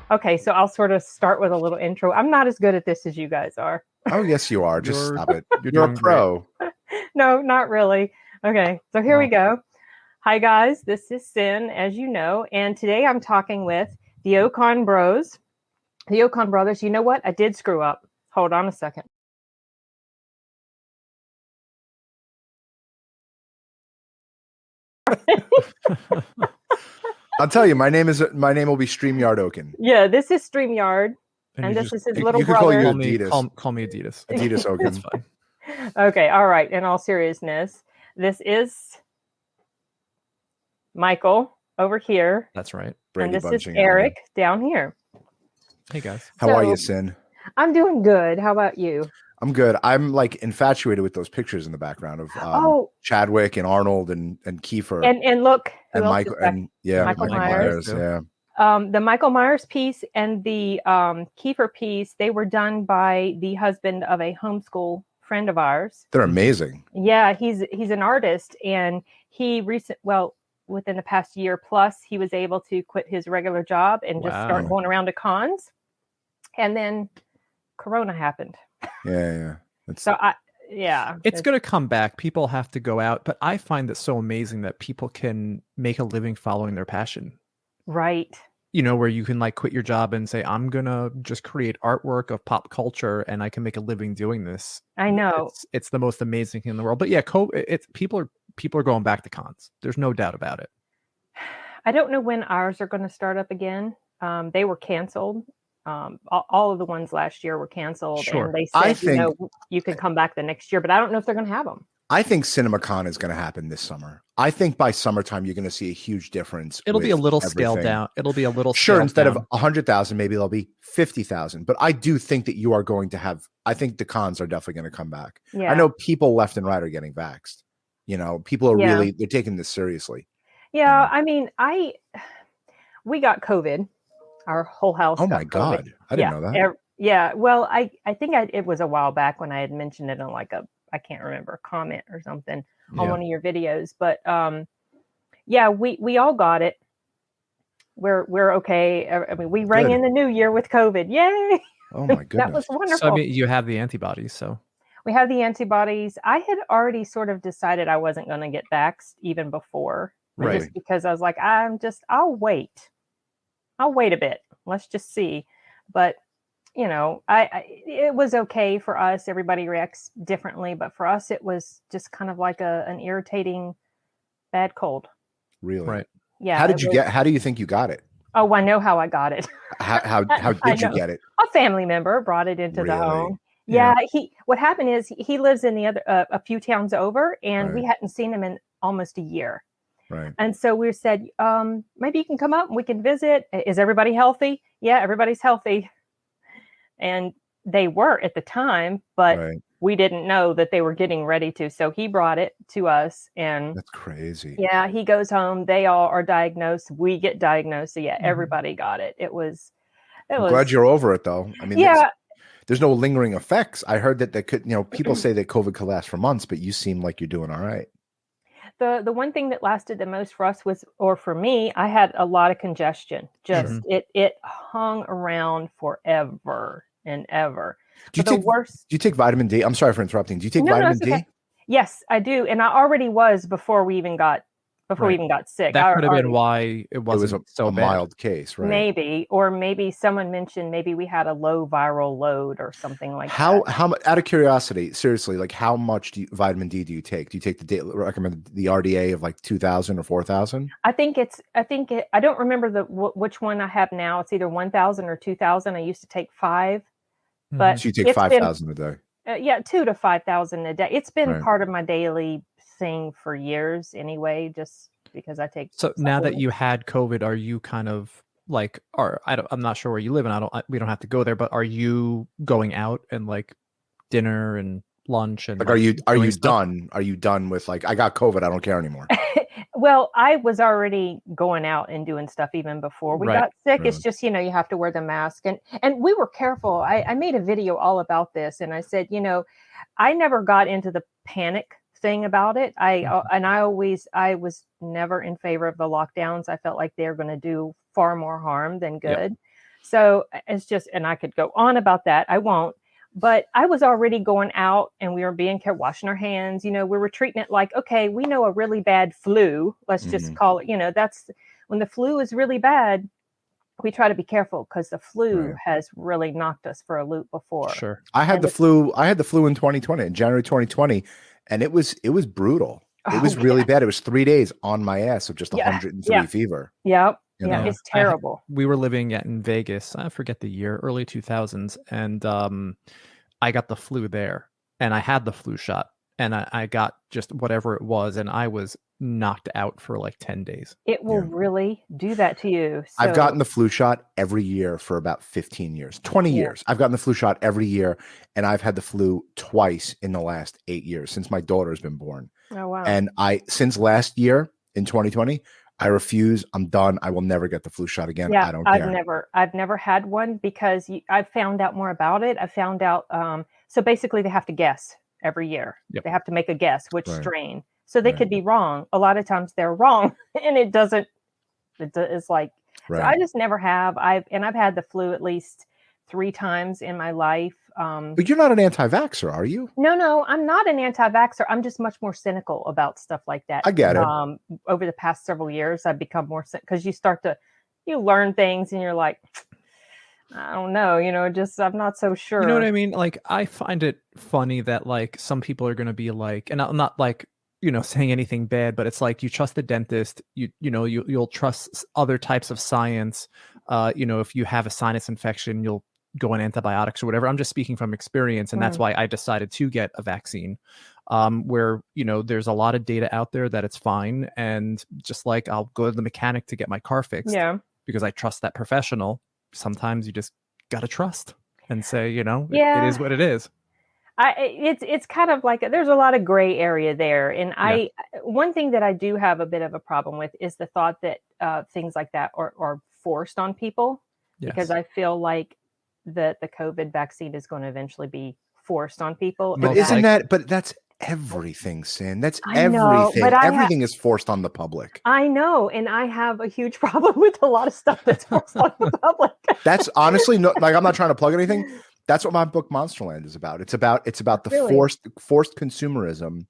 Okay, so I'll sort of start with a little intro. I'm not as good at this as you guys are. Oh, yes, you are. Just stop it. You're You're a doing pro. No, not really. Okay, so here we go. Hi, guys. This is Sin, as you know, and today I'm talking with the Okon Bros, the Okon brothers. You know what? I did screw up. Hold on a second. I'll tell you, my name will be StreamYard Oken. Yeah, this is StreamYard, and this is his little you could brother. call you Adidas. Call me Adidas. Adidas Oken. That's fine. Okay, all right. In all seriousness, this is Michael over here. That's right. And this is Eric down here. Hey, guys. How are you, Sin? I'm doing good. How about you? I'm good. I'm like infatuated with those pictures in the background of Chadwick and Arnold and Kiefer and look and Michael and Michael Myers. Yeah. The Michael Myers piece and the Kiefer piece, they were done by the husband of a homeschool friend of ours. They're amazing. Yeah, he's an artist, and he within the past year plus, he was able to quit his regular job and just start going around to cons. And then Corona happened. Yeah. It's going to come back. People have to go out, but I find it so amazing that people can make a living following their passion. Right. You know, where you can like quit your job and say, I'm going to just create artwork of pop culture and I can make a living doing this. I know. It's the most amazing thing in the world. But yeah, people are going back to cons. There's no doubt about it. I don't know when ours are going to start up again. They were canceled. All of the ones last year were canceled. Sure. And they said, you can come back the next year, but I don't know if they're going to have them. I think CinemaCon is going to happen this summer. I think by summertime, you're going to see a huge difference. It'll be a little scaled down. It'll be a little sure. Instead of 100,000, maybe there'll be 50,000. But I do think that you are going to have. I think the cons are definitely going to come back. Yeah. I know people left and right are getting vaxxed. You know, people are they're taking this seriously. Yeah, I mean, we got COVID. Our whole house. Oh my God, I didn't know that. Yeah, well, I think it was a while back when I had mentioned it on like I can't remember, a comment or something on one of your videos, but we all got it. We're okay. I mean, we rang in the new year with COVID. Yay! Oh my goodness, that was wonderful. So I mean, you have the antibodies, so we have the antibodies. I had already sort of decided I wasn't going to get vaxxed even before, right? Just because I was like, I'll wait a bit. Let's just see. But you know, it was okay for us. Everybody reacts differently, but for us, it was just kind of like an irritating bad cold. Really? Right. Yeah. How do you think you got it? Oh, I know how I got it. How did you get it? A family member brought it into the home. Yeah. What happened is he lives in the other, a few towns over, and we hadn't seen him in almost a year. Right. And so we said, maybe you can come up and we can visit. Is everybody healthy? Yeah, everybody's healthy. And they were at the time, but we didn't know that they were getting ready to. So he brought it to us, and that's crazy. Yeah, he goes home. They all are diagnosed. We get diagnosed. So everybody got it. I'm glad you're over it, though. I mean, there's no lingering effects. I heard that they could. You know, people say that COVID could last for months, but you seem like you're doing all right. The one thing that lasted the most for us for me, I had a lot of congestion. Just it hung around forever and ever. Do you take vitamin D? I'm sorry for interrupting. Do you take vitamin D? Okay. Yes, I do, and I already was before we even got sick. That could have been why it was so a bad. Mild case, right? Maybe someone mentioned we had a low viral load or something like that. How much? Out of curiosity, seriously, like how much vitamin D do you take? Do you take recommend the RDA of like 2,000 or 4,000? I don't remember which one I have now. It's either 1,000 or 2,000. I used to take 5, but so you take 5,000 a day. 2 to 5,000 a day. It's been part of my daily thing for years anyway, just because I take. So now that you had COVID, are you kind of like, I'm not sure where you live, and we don't have to go there, but are you going out and like dinner and lunch and like, are you done? Are you done with like, I got COVID, I don't care anymore? Well, I was already going out and doing stuff even before we got sick. It's just, you have to wear the mask, and we were careful. I made a video all about this, and I said, I never got into the panic thing about it. I was never in favor of the lockdowns. I felt like they're going to do far more harm than good. Yep. So it's just, and I could go on about that. I won't. But I was already going out and we were being careful, washing our hands. We were treating it like, okay, we know a really bad flu. Let's just call it, that's when the flu is really bad. We try to be careful because the flu has really knocked us for a loop before. Sure. I had the flu in 2020, in January 2020, and it was brutal. It was really bad. It was 3 days on my ass of just 103 fever. Yep. Yeah, it's terrible. We were living in Vegas. I forget the year, early 2000s, and I got the flu there, and I had the flu shot, and I got just whatever it was, and I was knocked out for like 10 days. It will really do that to you. So. I've gotten the flu shot every year for about 15 years, 20 years. I've gotten the flu shot every year, and I've had the flu twice in the last 8 years since my daughter's been born. Oh, wow. And since last year in 2020, I refuse. I'm done. I will never get the flu shot again. Yeah, I don't care. I've never had one because I've found out more about it. I found out. So basically they have to guess every year. Yep. They have to make a guess which strain. So they could be wrong. A lot of times they're wrong and it's like, so I just never have. I've had the flu at least 3 times in my life. But you're not an anti-vaxxer, are you? No, I'm not an anti-vaxxer. I'm just much more cynical about stuff like that. I get it. Over the past several years, I've become more because you learn things and you're like, I don't know, I'm not so sure. You know what I mean? Like, I find it funny that like some people are going to be like, and I'm not like, saying anything bad, but it's like you trust the dentist, you'll trust other types of science. If you have a sinus infection, you'll go on antibiotics or whatever. I'm just speaking from experience, and that's why I decided to get a vaccine. Where there's a lot of data out there that it's fine, and just like I'll go to the mechanic to get my car fixed, because I trust that professional. Sometimes you just gotta trust and say, it is what it is. It's kind of like there's a lot of gray area there, and one thing that I do have a bit of a problem with is the thought that things like that are forced on people, because I feel like that the COVID vaccine is going to eventually be forced on people. But but that's everything, Sin. That's everything. Everything is forced on the public. I know. And I have a huge problem with a lot of stuff that's forced on the public. That's honestly I'm not trying to plug anything. That's what my book Monsterland is about. It's about the forced consumerism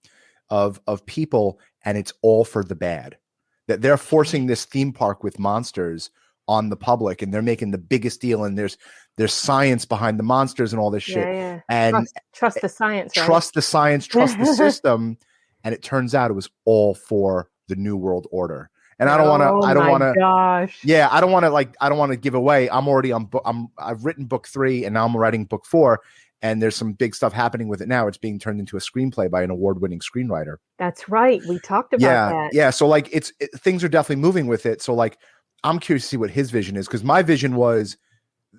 of people, and it's all for the bad. That they're forcing this theme park with monsters on the public, and they're making the biggest deal, and there's science behind the monsters and all this shit. Yeah. And trust the science, right? Trust the science, trust the system. And it turns out it was all for the New World Order. And I don't want to give away. I'm already I've written book 3, and now I'm writing book 4, and there's some big stuff happening with it now. It's being turned into a screenplay by an award-winning screenwriter. That's right. We talked about that. Yeah. So like things are definitely moving with it. So like I'm curious to see what his vision is, because my vision was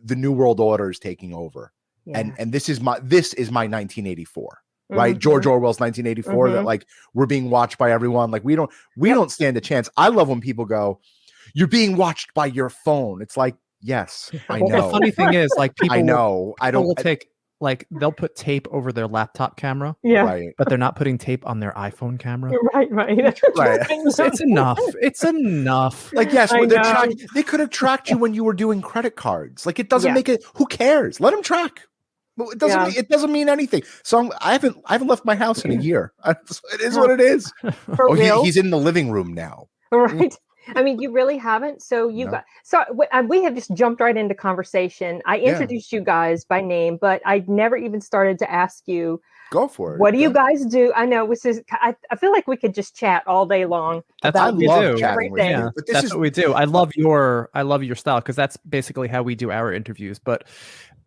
the New World Order is taking over. Yeah. And this is my 1984. Right, George Orwell's 1984. That like we're being watched by everyone. Like we don't stand a chance. I love when people go, "You're being watched by your phone." It's like, yes, I know. The funny thing is, like people, I know. They'll put tape over their laptop camera, right? But they're not putting tape on their iPhone camera, right. It's enough. It's enough. Like yes, they could have tracked you when you were doing credit cards. Like it doesn't make it. Who cares? Let them track. It doesn't mean anything. So I haven't left my house in a year. It is what it is. He's in the living room now. Right. I mean, you really haven't. So we have just jumped right into conversation. I introduced you guys by name, but I never even started to ask you. Go for it. What do you guys do? I know I feel like we could just chat all day long. I love chatting with you. But that's what we do. I love your style, because that's basically how we do our interviews. But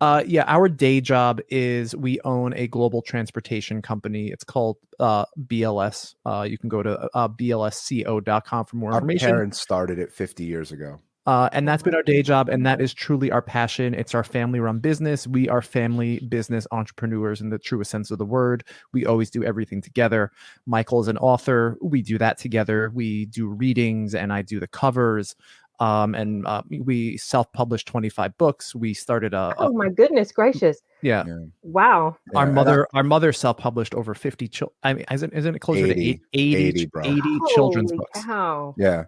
our day job is we own a global transportation company. It's called BLS. You can go to blsco.com for more information. Our parents started it 50 years ago. And that's been our day job, and that is truly our passion. It's our family-run business. We are family business entrepreneurs in the truest sense of the word. We always do everything together. Michael is an author. We do that together. We do readings, and I do the covers. And we self-published 25 books. We started oh my goodness gracious! Yeah. Wow. Our mother self-published over 50 children. I mean, isn't it closer to 80 children's books? Cow. Yeah.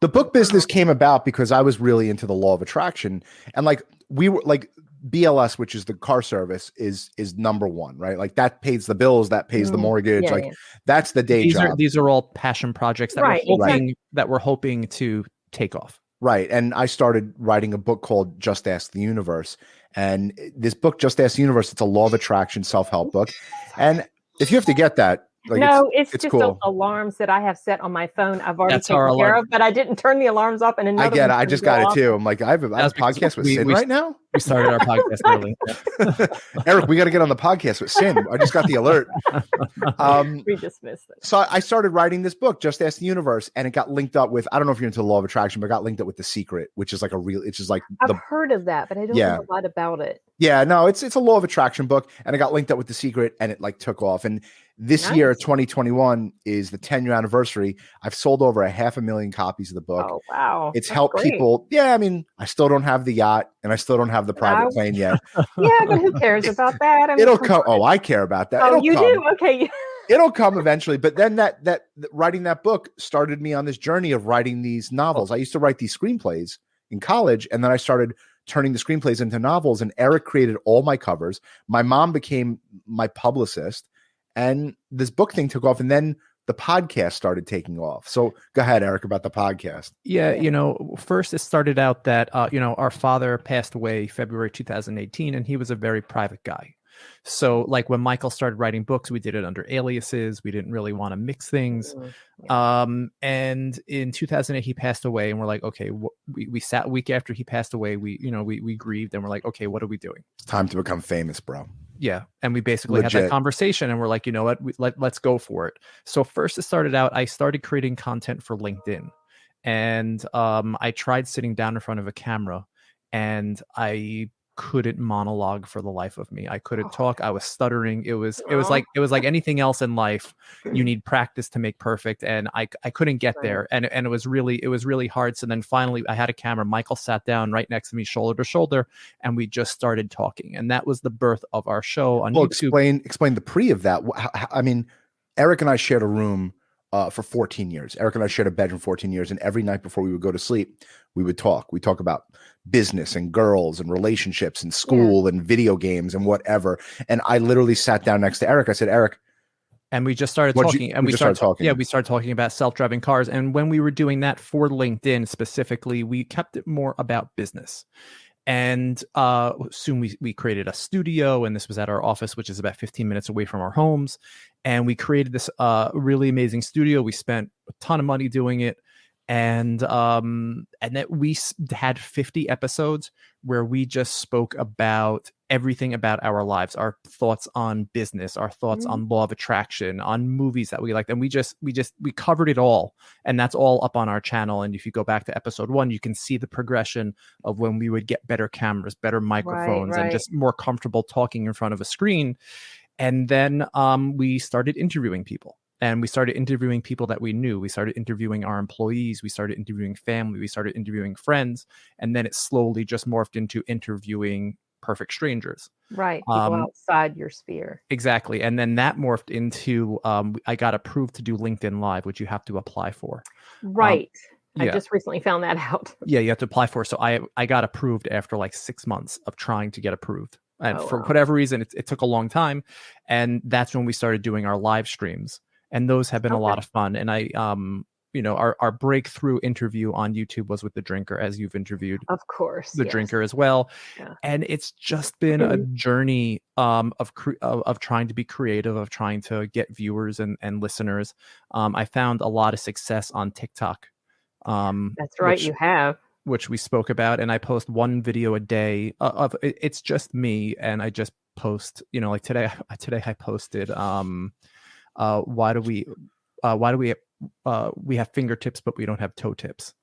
The book business came about because I was really into the law of attraction, and like we were like BLS, which is the car service, is number one, right? Like that pays the bills, that pays the mortgage, that's the day job. These are all passion projects that we're hoping to take off. Right. And I started writing a book called Just Ask the Universe. And this book, Just Ask the Universe, it's a law of attraction self-help book. And if you have to get that, like, no, it's just cool. alarms that I have set on my phone. I've already taken care of, but I didn't turn the alarms off. And I get it. I just got it too. I'm like, I have a podcast with Sin right now. We started our podcast early. Eric, we got to get on the podcast with Sin. I just got the alert. We just missed it. So I started writing this book, Just Ask the Universe, and it got linked up with, I don't know if you're into the law of attraction, but it got linked up with The Secret, which is like I've heard of that, but I don't know a lot about it. Yeah, no, it's a law of attraction book, and it got linked up with The Secret, and it like took off. And this year, 2021, is the 10-year anniversary. I've sold over 500,000 copies of the book. Oh, wow. It's helped people. Yeah, I mean, I still don't have the yacht, and I still don't have the private plane yet. Yeah, but who cares about that? I mean, it'll come. Oh, I care about that. Oh, you do? Okay. It'll come eventually. But then that writing that book started me on this journey of writing these novels. I used to write these screenplays in college, and then I started turning the screenplays into novels, and Eric created all my covers. My mom became my publicist, and this book thing took off, and then the podcast started taking off. So go ahead, Eric, about the podcast. Yeah, first it started out that, our father passed away February 2018, and he was a very private guy. So like when Michael started writing books, we did it under aliases. We didn't really want to mix things. And in 2008, he passed away, and we're like, okay, we sat a week after he passed away. We grieved, and we're like, okay, what are we doing? It's time to become famous, bro. Yeah. And we basically had that conversation, and we're like, you know what, let's go for it. So first it started out, I started creating content for LinkedIn, and I tried sitting down in front of a camera, and I couldn't monologue for the life of me. I couldn't talk. I was stuttering. It was like anything else in life. You need practice to make perfect. And I couldn't get there. And it was really hard. So then finally I had a camera. Michael sat down right next to me, shoulder to shoulder, and we just started talking. And that was the birth of our show on YouTube. Explain the pre of that. I mean, Eric and I shared a room for 14 years. Eric and I shared a bedroom 14 years. And every night before we would go to sleep, we would talk. We talk about business and girls and relationships and school and video games and whatever. And I literally sat down next to Eric. I said, Eric. And we just started talking. We started talking. Yeah, we started talking about self-driving cars. And when we were doing that for LinkedIn specifically, we kept it more about business. And soon we created a studio, and this was at our office, which is about 15 minutes away from our homes. And we created this really amazing studio. We spent a ton of money doing it. And that we had 50 episodes where we just spoke about everything about our lives, our thoughts on business, our thoughts on law of attraction, on movies that we liked. And we covered it all. And that's all up on our channel. And if you go back to episode 1, you can see the progression of when we would get better cameras, better microphones, and just more comfortable talking in front of a screen. And then we started interviewing people. And we started interviewing people that we knew. We started interviewing our employees. We started interviewing family. We started interviewing friends. And then it slowly just morphed into interviewing perfect strangers. Right. People outside your sphere. Exactly. And then that morphed into, I got approved to do LinkedIn Live, which you have to apply for. Right. I just recently found that out. Yeah, you have to apply for. So I got approved after like 6 months of trying to get approved. And for whatever reason, it took a long time. And that's when we started doing our live streams. And those have been a lot of fun. And I, our breakthrough interview on YouTube was with The Drinker, as you've interviewed, of course, The Drinker as well. Yeah. And it's just been a journey of trying to be creative, of trying to get viewers and listeners. I found a lot of success on TikTok. That's right, you have. Which we spoke about, and I post one video a day of it's just me, and I just post, like today I posted why do we have fingertips but we don't have toe tips.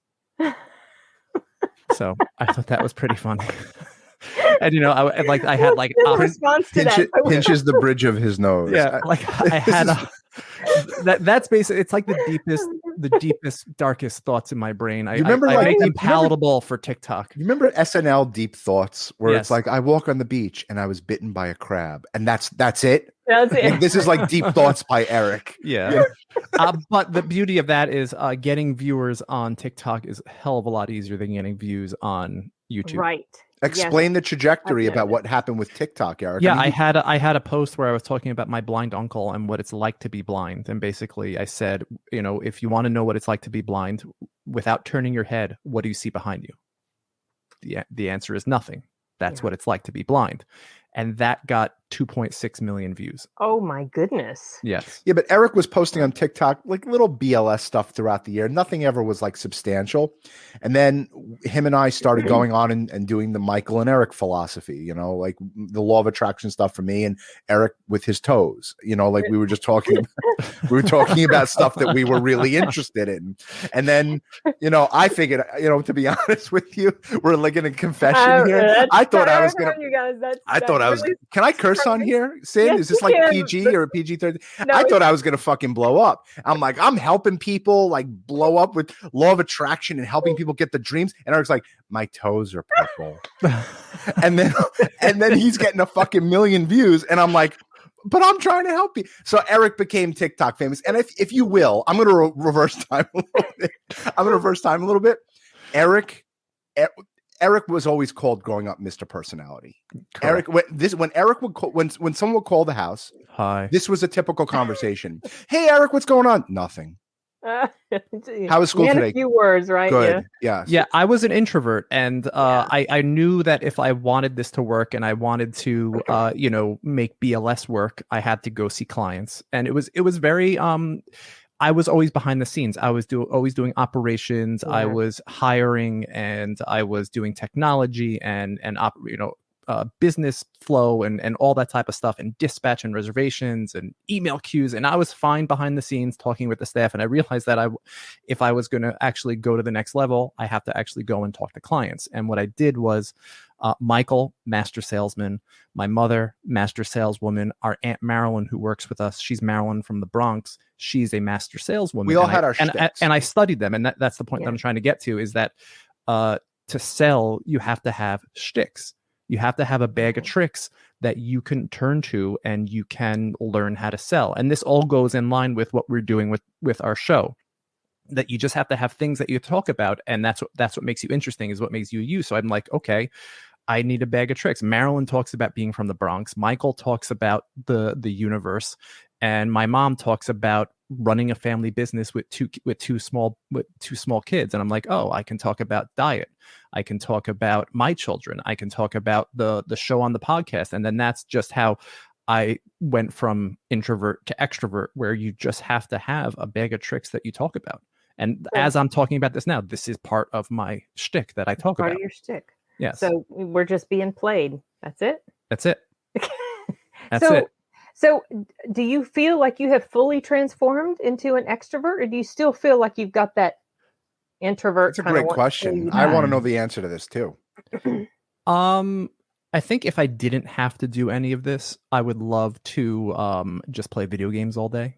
So I thought that was pretty funny. And I had like response to that pinches the bridge of his nose. Yeah, like I had that's basically, it's like the deepest, darkest thoughts in my brain. I make them palatable for TikTok. You remember SNL Deep Thoughts, where it's like, I walk on the beach and I was bitten by a crab, and that's it. That's it. This is like Deep Thoughts by Eric. Yeah. But the beauty of that is getting viewers on TikTok is a hell of a lot easier than getting views on YouTube. Right. Explain the trajectory about what happened with TikTok, Eric. Yeah, I had a post where I was talking about my blind uncle and what it's like to be blind. And basically I said, if you want to know what it's like to be blind without turning your head, what do you see behind you? The answer is nothing. That's what it's like to be blind. And that got 2.6 million views. Oh my goodness. Yes. Yeah, but Eric was posting on TikTok like little BLS stuff throughout the year. Nothing ever was like substantial. And then him and I started going on and doing the Michael and Eric philosophy, like the law of attraction stuff for me, and Eric with his toes, like we were just talking about, about stuff that we were really interested in. And then, I figured, to be honest with you, we're like in a confession here. I thought I was going to, can I curse on here, Sid? Yes, is this like PG or PG-13? No, I thought I was going to fucking blow up. I'm like, I'm helping people like blow up with law of attraction and helping people get the dreams. And Eric's like, my toes are purple. and then he's getting a fucking million views. And I'm like, but I'm trying to help you. So Eric became TikTok famous. And if you will, I'm going to reverse time a little bit. Eric was always called growing up Mr. Personality. Correct. Eric, when Eric would call, when someone would call the house, hi. This was a typical conversation. Hey, Eric, what's going on? Nothing. How was school today? A few words, right? Good. Yeah. Yeah, I was an introvert, and I knew that if I wanted this to work and I wanted to, make BLS work, I had to go see clients, and it was very. I was always behind the scenes. I was always doing operations. Yeah. I was hiring, and I was doing technology and business flow and all that type of stuff, and dispatch and reservations and email queues. And I was fine behind the scenes talking with the staff. And I realized that if I was going to actually go to the next level, I have to actually go and talk to clients. And what I did was Michael, master salesman, my mother, master saleswoman, our Aunt Marilyn, who works with us. She's Marilyn from the Bronx. She's a master saleswoman. We all had our shticks. And I studied them. And that's the point that I'm trying to get to, is that to sell, you have to have shticks. You have to have a bag of tricks that you can turn to and you can learn how to sell. And this all goes in line with what we're doing with our show, that you just have to have things that you talk about. And that's what makes you interesting, is what makes you you. So I'm like, okay, I need a bag of tricks. Marilyn talks about being from the Bronx. Michael talks about the universe. And my mom talks about running a family business with two small kids. And I'm like, oh, I can talk about diet. I can talk about my children. I can talk about the show on the podcast. And then that's just how I went from introvert to extrovert, where you just have to have a bag of tricks that you talk about. And as I'm talking about this now, this is part of my shtick that I talk about. Part of your shtick. Yes. So we're just being played. That's it? That's it. That's it. So do you feel like you have fully transformed into an extrovert, or do you still feel like you've got that introvert? That's a great question. I want to know the answer to this too. I think if I didn't have to do any of this, I would love to just play video games all day.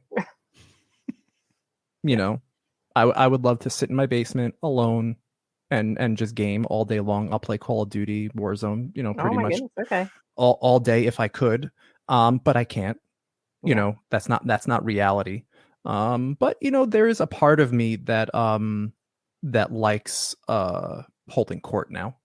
I would love to sit in my basement alone and just game all day long. I'll play Call of Duty, Warzone, pretty much all day if I could. But I can't, that's not reality. But there is a part of me that likes holding court now.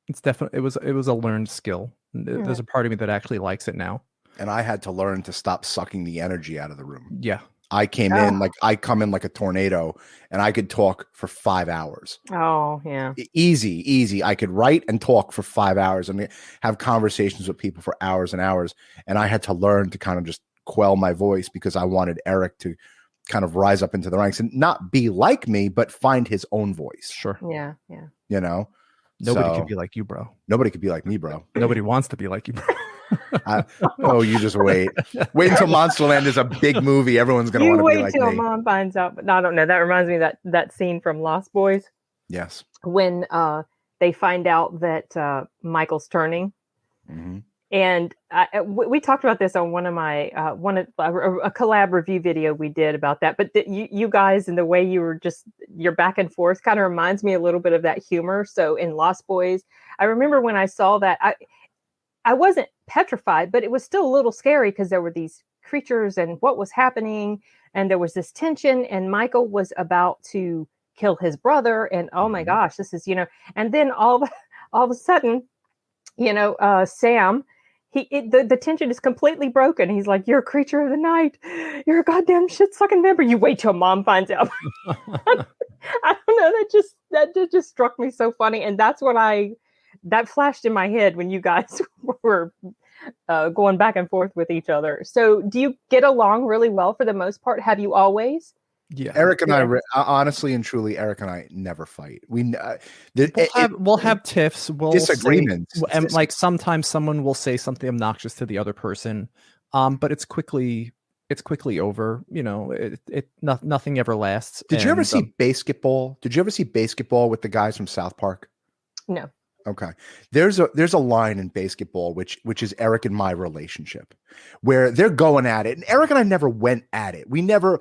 It's definitely, it was a learned skill. There's a part of me that actually likes it now. And I had to learn to stop sucking the energy out of the room. Yeah. I come in like a tornado, and I could talk for 5 hours. Oh, yeah. Easy. I could write and talk for 5 hours and have conversations with people for hours and hours. And I had to learn to kind of just quell my voice, because I wanted Eric to kind of rise up into the ranks and not be like me, but find his own voice. Sure. Yeah. Nobody could be like you, bro. Nobody could be like me, bro. Nobody wants to be like you, bro. You just wait until Monsterland is a big movie. Everyone's going to want to be like me. You wait till Mom finds out. But I don't know. That reminds me of that scene from Lost Boys. Yes. When they find out that Michael's turning. Mm-hmm. And we talked about this on one of my a collab review video we did about that. But you guys, and the way you were just your back and forth kind of reminds me a little bit of that humor. So in Lost Boys, I remember when I saw that, I wasn't petrified, but it was still a little scary because there were these creatures and what was happening. And there was this tension, and Michael was about to kill his brother. And oh my gosh, this is, and then all of a sudden, Sam, the tension is completely broken. He's like, "You're a creature of the night. You're a goddamn shit sucking member. You wait till mom finds out." I don't know. That just struck me so funny. And that's what that flashed in my head when you guys were going back and forth with each other. So do you get along really well for the most part? Have you always? Yeah, Eric and I, honestly and truly, Eric and I never fight. We'll have tiffs, disagreements, and like sometimes someone will say something obnoxious to the other person, but it's quickly over. Nothing ever lasts. Did you ever see basketball? Did you ever see basketball with the guys from South Park? No. Okay. There's a line in basketball which is Eric and my relationship, where they're going at it, and Eric and I never went at it. We never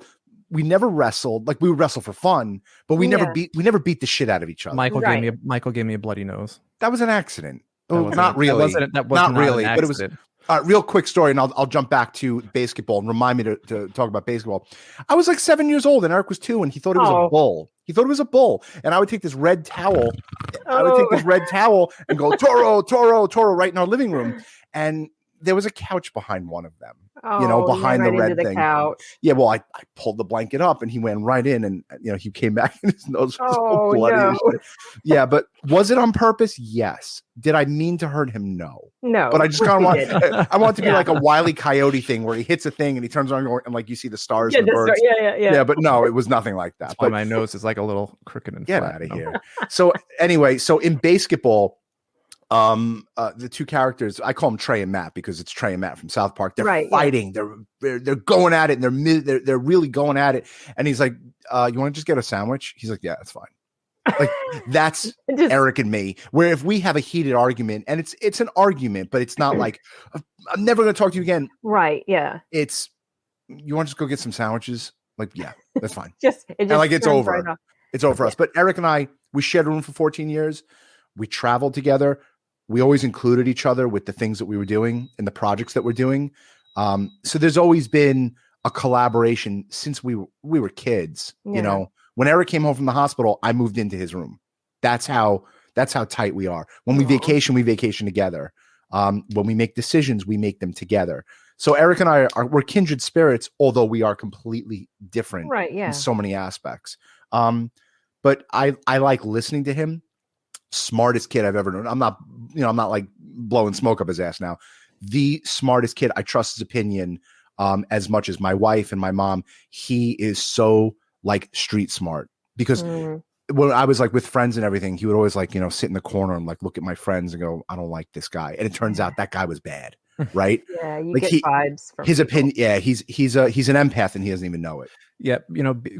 wrestled. Like, we would wrestle for fun, but we never beat the shit out of each other. Michael gave me a bloody nose. That was an accident. Not really. That wasn't really, but it was. Real quick story, and I'll jump back to basketball and remind me to talk about basketball. I was like 7 years old, and Eric was 2, and he thought it was a bull. He thought it was a bull, and I would take this red towel. And go, Toro, Toro, Toro, right in our living room. And there was a couch behind one of them, behind the red thing. Couch. Yeah, well, I pulled the blanket up, and he went right in, and he came back, and his nose was so bloody. No. Yeah, but was it on purpose? Yes. Did I mean to hurt him? No. But I just kind of I want it to be like a Wile E. Coyote thing, where he hits a thing and he turns around and like you see the stars and the birds. Yeah. But no, it was nothing like that. But my nose is like a little crooked and get out of here. So anyway, in basketball, the two characters, I call them Trey and Matt because it's Trey and Matt from South Park. They're fighting. Yeah. They're going at it, and they're really going at it. And he's like, "You want to just get a sandwich?" He's like, "Yeah, that's fine." Like, that's Eric and me. Where if we have a heated argument, and it's an argument, but it's not like I'm never going to talk to you again. Right? Yeah. It's, you want to just go get some sandwiches? Like, yeah, that's fine. It's over. Right, it's over for us. But Eric and I, we shared a room for 14 years. We traveled together. We always included each other with the things that we were doing and the projects that we're doing. So there's always been a collaboration since we were kids. Yeah. When Eric came home from the hospital, I moved into his room. That's how tight we are. When we vacation together. When we make decisions, we make them together. So Eric and I we're kindred spirits, although we are completely different in so many aspects. But I like listening to him. Smartest kid I've ever known. I'm not like blowing smoke up his ass now. The smartest kid. I trust his opinion as much as my wife and my mom. He is so like street smart, because when I was like with friends and everything, he would always like, sit in the corner and like look at my friends and go, "I don't like this guy." And it turns out that guy was bad. Right. Yeah. You get vibes from his opinion. Yeah. He's an empath and he doesn't even know it. Yeah.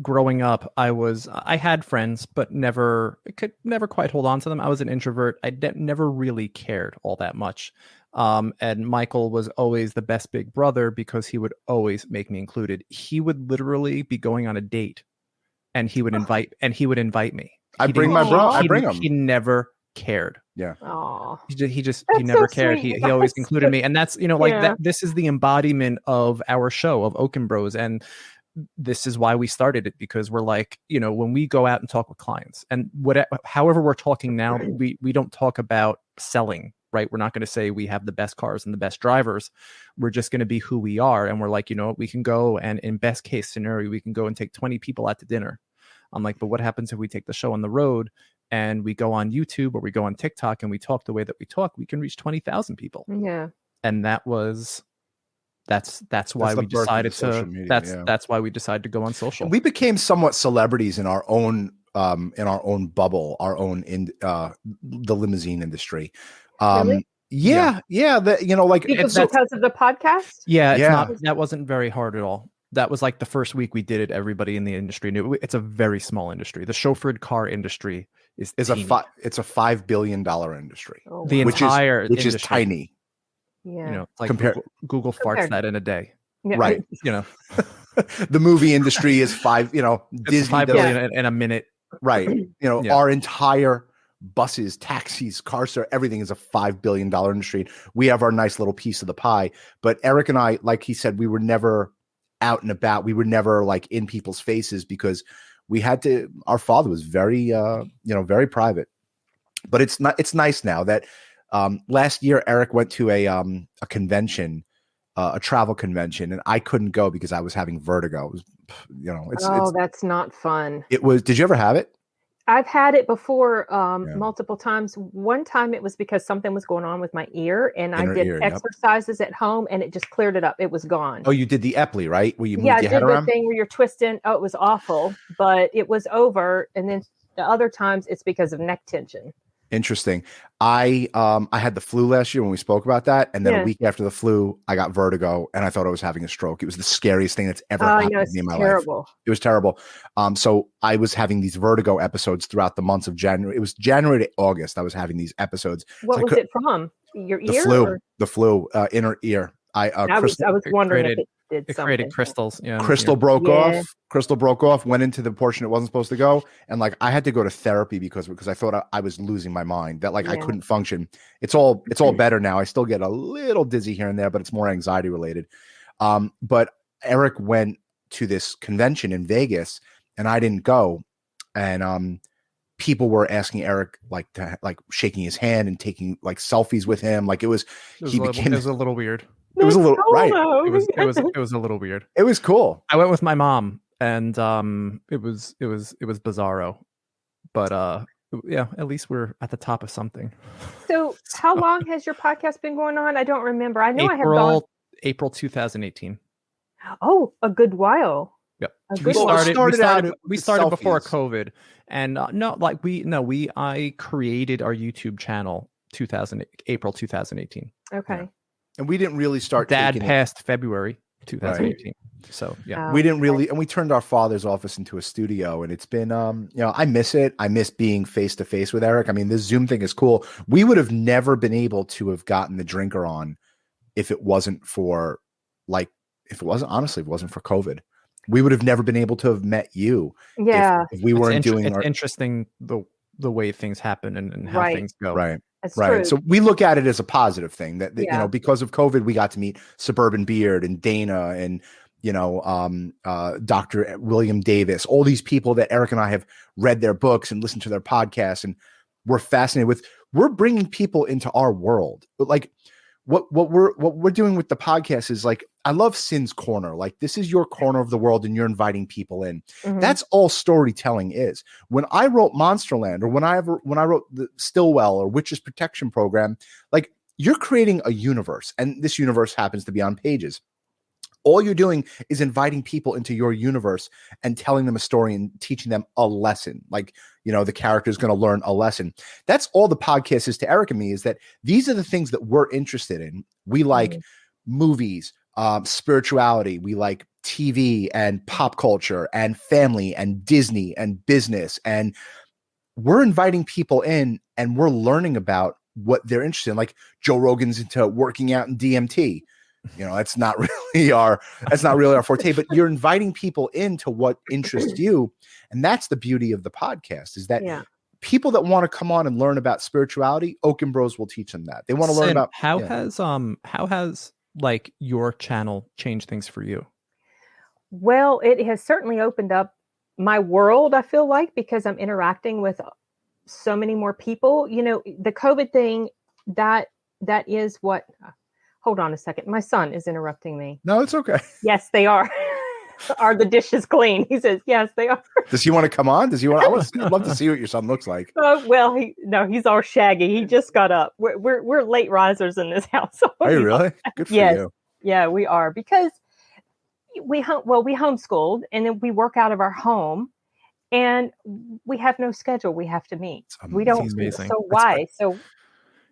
Growing up, I had friends, but could never quite hold on to them. I was an introvert. I never really cared all that much. And Michael was always the best big brother because he would always make me included. He would literally be going on a date and he would invite me. I bring my bro. I bring him. He never cared. Yeah. He never cared. He always included me. And that's, that this is the embodiment of our show of Okon Bros. And this is why we started it, because we're like, when we go out and talk with clients and however we're talking now, we don't talk about selling, right? We're not going to say we have the best cars and the best drivers. We're just going to be who we are. And we're like, we can go, and in best case scenario, we can go and take 20 people out to dinner. I'm like, but what happens if we take the show on the road and we go on YouTube or we go on TikTok and we talk the way that we talk? We can reach 20,000 people. Yeah. And that's why we decided to. That's why we decided to go on social. We became somewhat celebrities in our own bubble, our own the limousine industry. Really? Yeah. Because of the podcast. Yeah. That wasn't very hard at all. That was like the first week we did it. Everybody in the industry knew. It's a very small industry. The chauffeured car industry is it's a $5 billion industry. Oh, wow. The entire which is tiny. Yeah. Like Google farts that in a day. Yeah. Right. The movie industry is Disney $5 billion in a minute. Right. Our entire buses, taxis, car service, everything is a $5 billion industry. We have our nice little piece of the pie. But Eric and I, like he said, we were never out and about. We were never like in people's faces because we had to, our father was very, very private. But it's nice now that last year Eric went to a convention, a travel convention, and I couldn't go because I was having vertigo. It was, that's not fun. It was. Did you ever have it? I've had it before multiple times. One time it was because something was going on with my ear, and I did exercises at home, and it just cleared it up. It was gone. Oh, you did the Epley, right? Where you moved your head did around? The thing where you're twisting. Oh, it was awful, but it was over. And then the other times it's because of neck tension. Interesting. I had the flu last year when we spoke about that, and then a week after the flu, I got vertigo, and I thought I was having a stroke. It was the scariest thing that's ever happened to me in my life. It was terrible. So I was having these vertigo episodes throughout the months of January. It was January to August. I was having these episodes. What was it from? Your ear? The flu, inner ear. I was wondering if it did it something. Created crystals. Yeah, crystal broke off. Crystal broke off. Went into the portion it wasn't supposed to go, and like I had to go to therapy because I thought I was losing my mind. That I couldn't function. It's all better now. I still get a little dizzy here and there, but it's more anxiety related. But Eric went to this convention in Vegas, and I didn't go, and people were asking Eric shaking his hand and taking like selfies with him. Like it was a little weird. It was a little right. It was a little weird. It was cool. I went with my mom, and it was bizarro, but at least we're at the top of something. So, how long has your podcast been going on? I don't remember. I know April 2018. Oh, a good while. Yep. We started before COVID, and I created our YouTube channel April 2018. Okay. Yeah. And we didn't really start. Dad passed February 2018. Right. So we didn't really, and we turned our father's office into a studio, and it's been, I miss it. I miss being face to face with Eric. I mean, this Zoom thing is cool. We would have never been able to have gotten the drinker on if it wasn't for if it wasn't for COVID. We would have never been able to have met you. Yeah. If we weren't doing it's interesting the way things happen and how things go. Right. That's right. True. So we look at it as a positive thing that because of COVID, we got to meet Suburban Beard and Dana and, Dr. William Davis, all these people that Eric and I have read their books and listened to their podcasts, and we're fascinated with. We're bringing people into our world. But like what we're doing with the podcast is like, I love Sin's Corner. Like, this is your corner of the world and you're inviting people in. Mm-hmm. That's all storytelling is. When I wrote Monsterland, or when I wrote the Stillwell or Witches Protection Program, like, you're creating a universe, and this universe happens to be on pages. All you're doing is inviting people into your universe and telling them a story and teaching them a lesson. Like, the character is going to learn a lesson. That's all the podcast is to Eric and me, is that these are the things that we're interested in. We like movies, spirituality. We like TV and pop culture and family and Disney and business. And we're inviting people in, and we're learning about what they're interested in. Like, Joe Rogan's into working out and DMT. That's not really our forte, but you're inviting people into what interests you. And that's the beauty of the podcast, is that people that want to come on and learn about spirituality, Okon Bros will teach them that. They want to learn about how has like your channel changed things for you? Well, it has certainly opened up my world, I feel like, because I'm interacting with so many more people. The COVID thing, that is what. Hold on a second. My son is interrupting me. No, it's okay. Yes, they are. Are the dishes clean? He says, yes, they are. Does he want to come on? I'd love to see what your son looks like. Well, he's all shaggy. He just got up. We're late risers in this house. So are you really? Good for you. Yeah, we are, because we homeschooled, and then we work out of our home, and we have no schedule. We have to meet. We don't. Amazing. So why? So.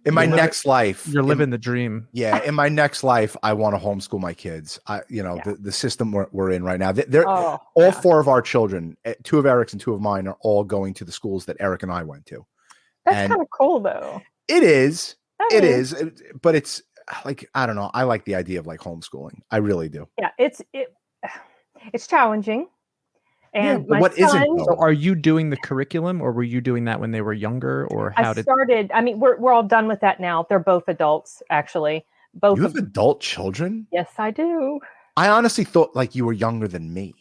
In my next life, you're living the dream. Yeah. In my next life, I want to homeschool my kids. The system we're in right now, they're all 4 of our children, 2 of Eric's and 2 of mine, are all going to the schools that Eric and I went to. That's kind of cool, though. It is. It is. But it's like, I don't know. I like the idea of like homeschooling. I really do. Yeah. It's challenging. And my what son, isn't though? So are you doing the curriculum, or were you doing that when they were younger, or how did? I mean, we're all done with that now. They're both adults, actually. Both You of have them. adult children? Yes, I do. I honestly thought like you were younger than me.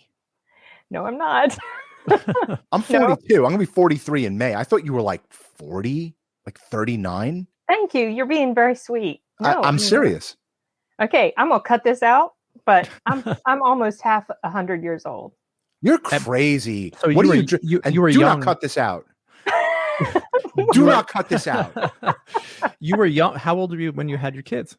No, I'm not. I'm 42. I'm gonna be 43 in May. I thought you were like 40, like 39. Thank you. You're being very sweet. No, I'm serious. Okay, I'm gonna cut this out, but I'm almost half 100 years old. You're crazy. So what you do were, you you were do young. not cut this out. Do not cut this out. You were young. How old were you when you had your kids?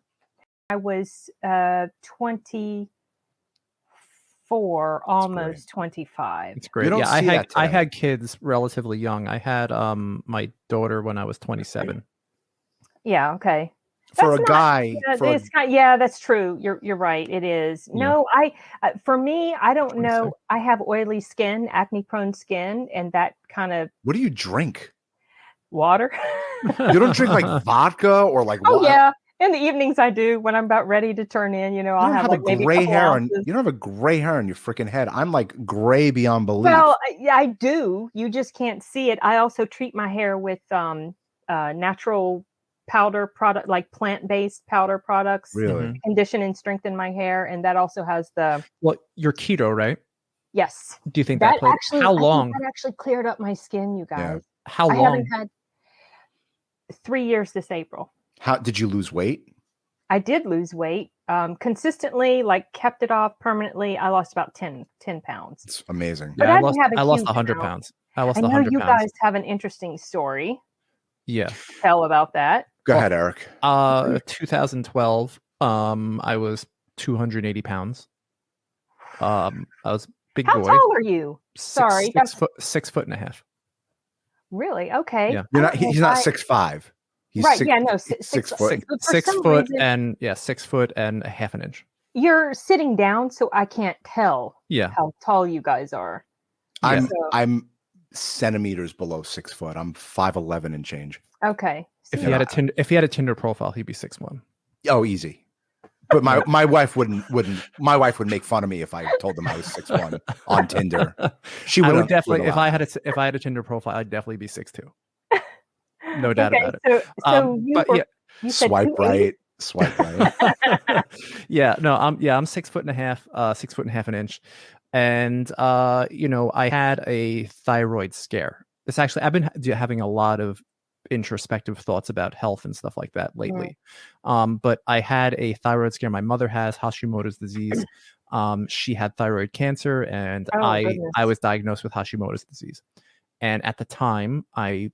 I was 24, almost 25. It's great. Yeah, I had kids relatively young. I had my daughter when I was 27. Yeah, okay. For a guy, that's true. You're right. It is. Yeah. No, for me, I don't know. I have oily skin, acne prone skin, and that kind of. What do you drink? Water. You don't drink like vodka or like water? Yeah. In the evenings I do when I'm about ready to turn in, I'll have like maybe gray hair ounces. you don't have a gray hair on your freaking head. I'm like gray beyond belief. Well, I do. You just can't see it. I also treat my hair with natural powder product, like plant-based powder products. Really? Condition and strengthen my hair, and that also has the. Well, you're keto, right? Yes. Do you think that played? How long? That actually cleared up my skin, you guys. Yeah. How long? I haven't had 3 years this April. How did you lose weight? I did lose weight. Consistently, like kept it off permanently. I lost about 10 pounds. It's amazing. But I lost 100 pounds. I lost 100 pounds. You guys have an interesting story. Yeah. Tell about that. Go ahead, Eric. 2012. I was 280 pounds. I was a big boy. How tall are you? Sorry. 6'6.5". Really? Okay. Yeah. He's not 6'5". He's right. 6 foot. 6 foot and 6 foot and a half an inch. You're sitting down, so I can't tell how tall you guys are. I'm centimeters below 6 foot. I'm 5'11" and change. Okay. If he had a Tinder profile, he'd be 6'1". Oh, easy. But my wife wouldn't. My wife would make fun of me if I told them I was 6'1" on Tinder. She would definitely. If I had a Tinder profile, I'd definitely be 6'2". No doubt about it. So you swipe right. Yeah, no, I'm 6'1.5", 6'1.5" an inch. And I had a thyroid scare. This actually, I've been having a lot of introspective thoughts about health and stuff like that lately. But I had a thyroid scare. My mother has Hashimoto's disease. She had thyroid cancer, and I was diagnosed with Hashimoto's disease. And at the time, I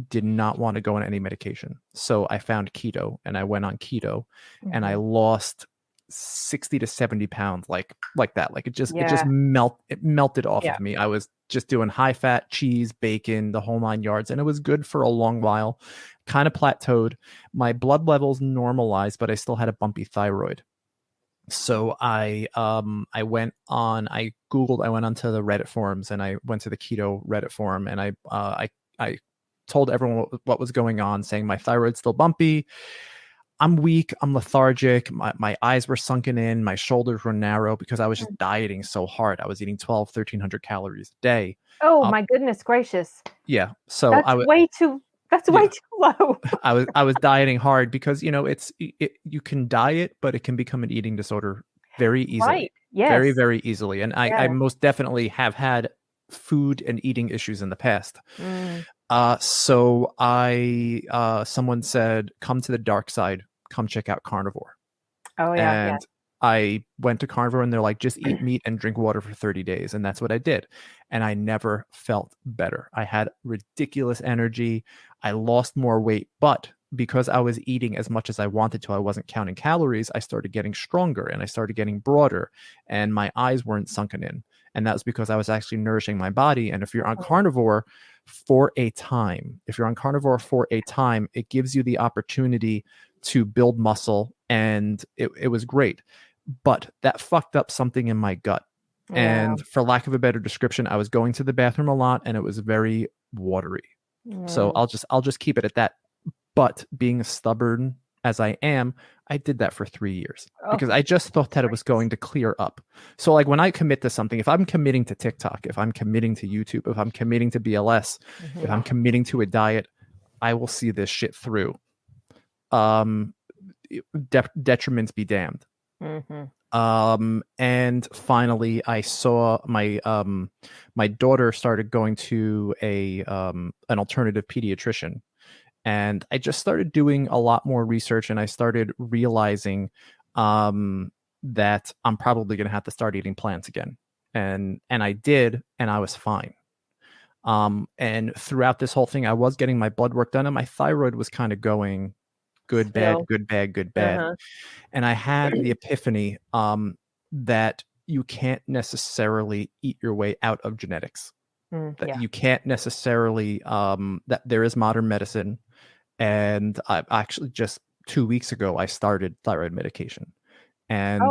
did not want to go on any medication. So I found keto, and I went on keto, and I lost 60 to 70 pounds like that. Like it melted off of me. I was just doing high fat cheese, bacon, the whole 9 yards. And it was good for a long while, kind of plateaued. My blood levels normalized, but I still had a bumpy thyroid. So I went onto the Reddit forums, and I went to the keto Reddit forum, and I told everyone what was going on, saying my thyroid's still bumpy. I'm weak. I'm lethargic. My eyes were sunken in. My shoulders were narrow because I was just dieting so hard. I was eating 1,300 calories a day. Oh my goodness gracious. Yeah. So that's way too low. I was dieting hard because, you can diet, but it can become an eating disorder very easily. Right. Yes. Very, very easily. And I most definitely have had food and eating issues in the past. So someone said, come to the dark side, come check out carnivore. Oh yeah. And I went to carnivore, and they're like, just eat meat and drink water for 30 days. And that's what I did. And I never felt better. I had ridiculous energy. I lost more weight, but because I was eating as much as I wanted to, I wasn't counting calories. I started getting stronger, and I started getting broader, and my eyes weren't sunken in. And that was because I was actually nourishing my body. And if you're on carnivore for a time, it gives you the opportunity to build muscle. And it was great. But that fucked up something in my gut. Yeah. And for lack of a better description, I was going to the bathroom a lot, and it was very watery. So I'll just keep it at that. But being a stubborn as I am, I did that for 3 years because I just thought that it was going to clear up. So like when I commit to something, if I'm committing to TikTok, if I'm committing to YouTube, if I'm committing to BLS, if I'm committing to a diet, I will see this shit through. Detriments be damned. And finally I saw my daughter started going to an alternative pediatrician, and I just started doing a lot more research, and I started realizing that I'm probably going to have to start eating plants again. And I did, and I was fine. And throughout this whole thing, I was getting my blood work done, and my thyroid was kind of going good, bad, good, bad, good, bad. And I had the epiphany that you can't necessarily eat your way out of genetics. That you can't necessarily, that there is modern medicine. And I actually just 2 weeks ago, I started thyroid medication. And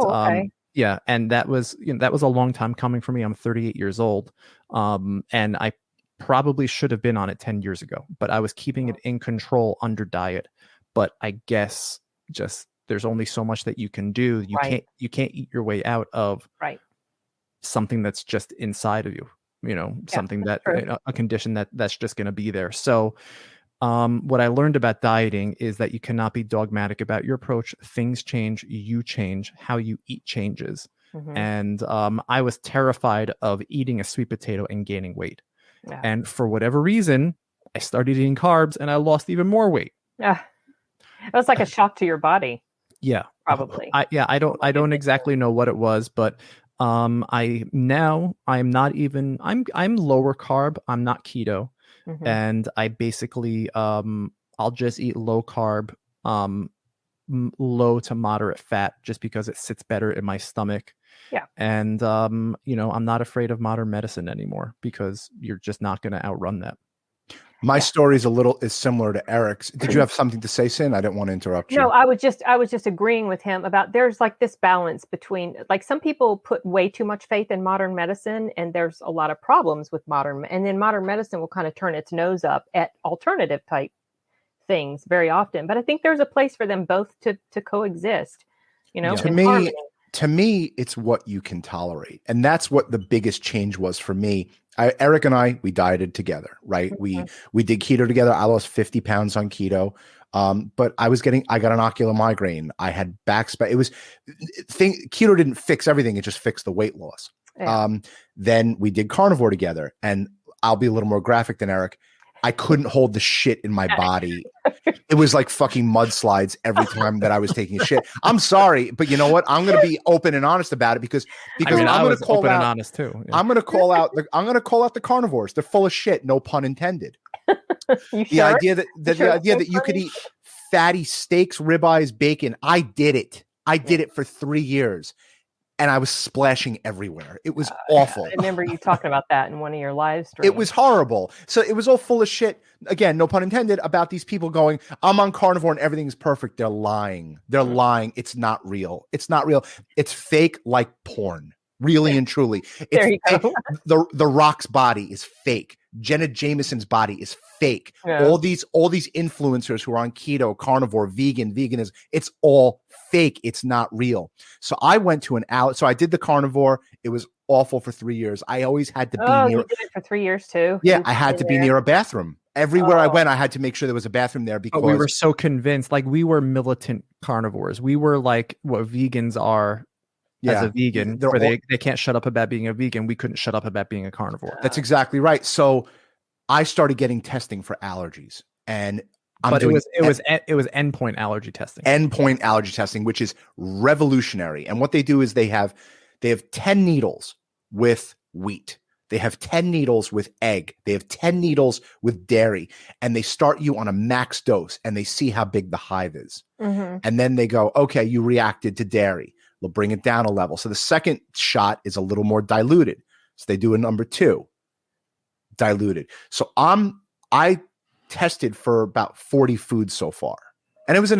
yeah, and that was a long time coming for me. I'm 38 years old. And I probably should have been on it 10 years ago, but I was keeping it in control under diet. But I guess just there's only so much that you can do. You can't eat your way out of something that's just inside of you, something that a condition that's just going to be there. So what I learned about dieting is that you cannot be dogmatic about your approach. Things change, you change, how you eat changes. And I was terrified of eating a sweet potato and gaining weight. And for whatever reason, I started eating carbs and I lost even more weight. It was like a shock to your body. Yeah, probably. I don't exactly know what it was, but I'm lower carb. I'm not keto, and I basically I'll just eat low carb, low to moderate fat, just because it sits better in my stomach. Yeah, and I'm not afraid of modern medicine anymore because you're just not going to outrun that. My story is similar to Eric's. Did you have something to say, Sin? I didn't want to interrupt you. No, I was just agreeing with him about there's like this balance between, like, some people put way too much faith in modern medicine, and there's a lot of problems with and then modern medicine will kind of turn its nose up at alternative type things very often. But I think there's a place for them both to coexist, To me, it's what you can tolerate. And that's what the biggest change was for me. Eric and I, we dieted together, right? We did keto together. I lost 50 pounds on keto. But I got an ocular migraine. I had back keto didn't fix everything. It just fixed the weight loss. Yeah. Then we did carnivore together, and I'll be a little more graphic than Eric. I couldn't hold the shit in my body. It was like fucking mudslides every time that I was taking a shit. I'm sorry, but you know what? I'm going to be open and honest about it because I was open and honest too. Yeah. I'm going to call out the carnivores. They're full of shit. No pun intended. The idea that you could eat fatty steaks, ribeyes, bacon. I did it. I did it for 3 years. And I was splashing everywhere. It was awful. I remember you talking about that in one of your live streams. It was horrible. So it was all full of shit. Again, no pun intended, about these people going, I'm on carnivore and everything's perfect. They're lying. They're lying. It's not real. It's not real. It's fake like porn. Really and truly. There you go. The Rock's body is fake. Jenna Jameson's body is fake. Yeah. All these influencers who are on keto, carnivore, veganism, it's all fake. It's not real. So I went to so I did the carnivore. It was awful for 3 years. I always had to be near. You did it for 3 years too? Yeah, I had to be near a bathroom. Everywhere I went, I had to make sure there was a bathroom there because we were so convinced. Like, we were militant carnivores. We were like what vegans are. As a vegan, where they can't shut up about being a vegan. We couldn't shut up about being a carnivore. That's exactly right. So I started getting testing for allergies, and it was endpoint allergy testing. Endpoint allergy testing, which is revolutionary. And what they do is they have 10 needles with wheat. They have 10 needles with egg. They have 10 needles with dairy, and they start you on a max dose, and they see how big the hive is. And then they go, okay, you reacted to dairy. They'll bring it down a level. So the second shot is a little more diluted. So they do a number 2, diluted. So I tested for about 40 foods so far. And it was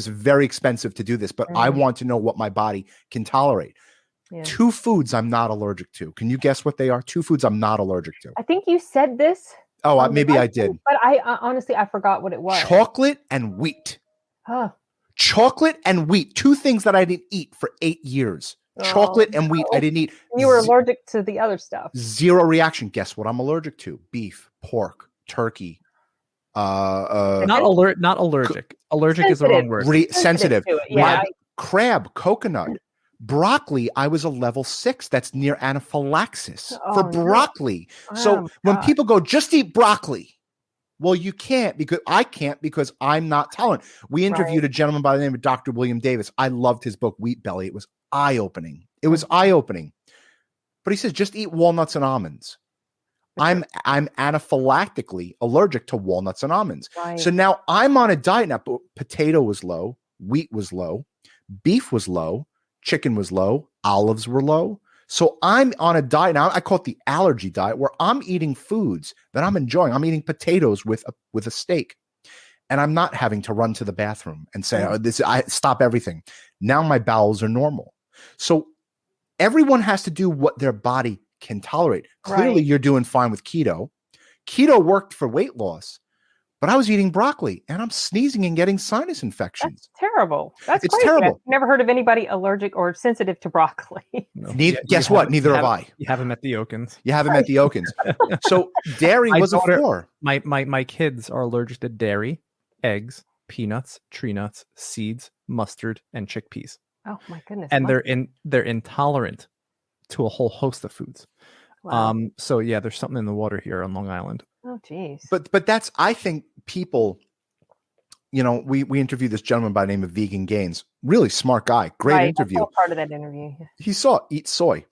very expensive to do this, but I want to know what my body can tolerate. Yeah. 2 foods I'm not allergic to. Can you guess what they are? 2 foods I'm not allergic to. I think you said this. Oh, maybe I did. But I honestly, I forgot what it was. Chocolate and wheat. Chocolate and wheat, 2 things that I didn't eat for 8 years. Chocolate and wheat I didn't eat. You were allergic to the other stuff. Zero reaction. Guess what I'm allergic to? Beef, pork, turkey. Not allergic. Allergic is the wrong word. Sensitive. Yeah. Crab, coconut. Broccoli, I was a level 6. That's near anaphylaxis for broccoli. No. So when people go, just eat broccoli. Well, you can't because I can't because I'm not tolerant. We interviewed a gentleman by the name of Dr. William Davis. I loved his book, Wheat Belly. It was eye-opening. But he says, just eat walnuts and almonds. I'm anaphylactically allergic to walnuts and almonds. Right. So now I'm on a diet now. Potato was low. Wheat was low. Beef was low. Chicken was low. Olives were low. So I'm on a diet now. I call it the allergy diet, where I'm eating foods that I'm enjoying. I'm eating potatoes with a steak, and I'm not having to run to the bathroom and say, I stop everything. Now my bowels are normal. So everyone has to do what their body can tolerate. Clearly, you're doing fine with keto. Keto worked for weight loss, but I was eating broccoli and I'm sneezing and getting sinus infections. That's terrible. It's crazy. Terrible. I've never heard of anybody allergic or sensitive to broccoli. No. Guess what? Neither have I. You haven't met the Okons. You haven't met the Okons. So dairy was a 4. My kids are allergic to dairy, eggs, peanuts, tree nuts, seeds, mustard, and chickpeas. Oh my goodness. And they're intolerant to a whole host of foods. Wow. So yeah, there's something in the water here on Long Island. Oh geez. But that's, I think people, we interviewed this gentleman by the name of Vegan Gains. Really smart guy. Great interview. I saw part of that interview. He saw eat soy.